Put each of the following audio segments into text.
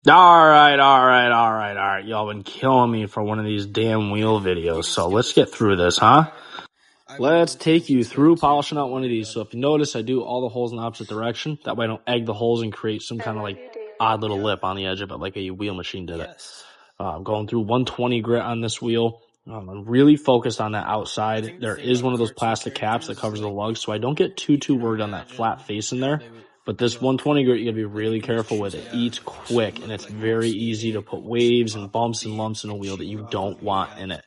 All right. Y'all been killing me for one of these damn wheel videos, so let's get through this, huh? Let's take you through polishing out one of these. So if you notice, I do all the holes in the opposite direction. That way I don't egg the holes and create some kind of like odd little lip on the edge of it like a wheel machine did it. I'm going through 120 grit on this wheel. I'm really focused on that outside. There is one of those plastic caps that covers the lug, so I don't get too worried on that flat face in there. But this 120 grit, you gotta be really careful with it. Eats quick, and it's very easy to put waves and bumps and lumps in a wheel that you don't want in it.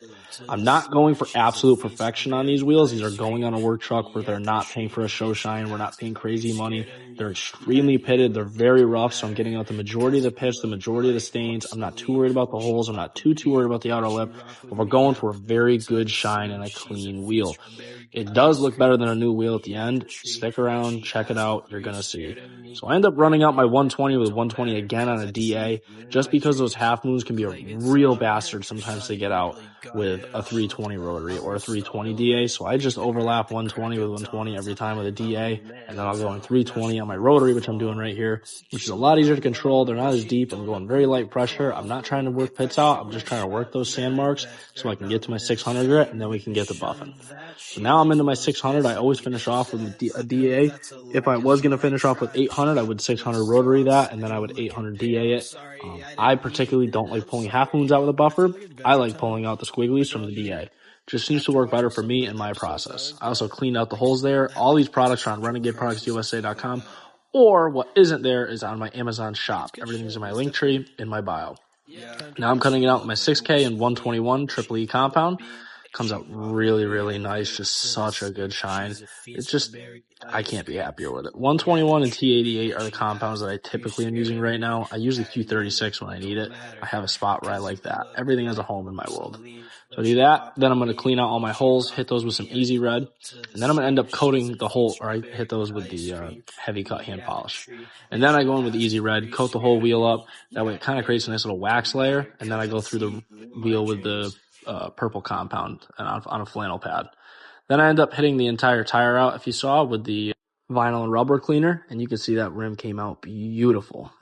I'm not going for absolute perfection on these wheels. These are going on a work truck where they're not paying for a show shine. We're not paying crazy money. They're extremely pitted. They're very rough, so I'm getting out the majority of the pitch, the majority of the stains. I'm not too worried about the holes. I'm not too worried about the outer lip. But we're going for a very good shine and a clean wheel. It does look better than a new wheel at the end. Stick around, check it out. You're going to see. So I end up running out my 120 with 120 again on a DA, just because those half moons can be a real bastard sometimes to get out with a 320 rotary or a 320 DA. So I just overlap 120 with 120 every time with a DA, and then I'll go in 320 on my rotary, which I'm doing right here, which is a lot easier to control. They're not as deep. I'm going very light pressure. I'm not trying to work pits out. I'm just trying to work those sand marks so I can get to my 600 grit, and then we can get the buffing. So now I'm into my 600. I always finish off with a DA. If I was going to finish off with 800, I would 600 rotary that, and then I would 800 DA it. I particularly don't like pulling half moons out with a buffer. I like pulling out the squigglies from the DA. Just seems to work better for me and my process. I also cleaned out the holes there. All these products are on RenegadeProductsUSA.com, or what isn't there is on my Amazon shop. Everything's in my link tree in my bio. Now I'm cutting it out with my 6K and 121 Triple E compound. Comes out really nice. Just such a good shine. It's just, I can't be happier with it. 121 and T88 are the compounds that I typically am using right now. I use the Q36 when I need it. I have a spot where I like that. Everything has a home in my world. So I do that. Then I'm going to clean out all my holes, hit those with some Easy Red. And then I'm going to end up coating the whole, or I hit those with the heavy cut hand polish. And then I go in with Easy Red, coat the whole wheel up. That way it kind of creates a nice little wax layer. And then I go through the wheel with the purple compound on a flannel pad. Then I end up hitting the entire tire out, if you saw, with the vinyl and rubber cleaner, and you can see that rim came out beautiful.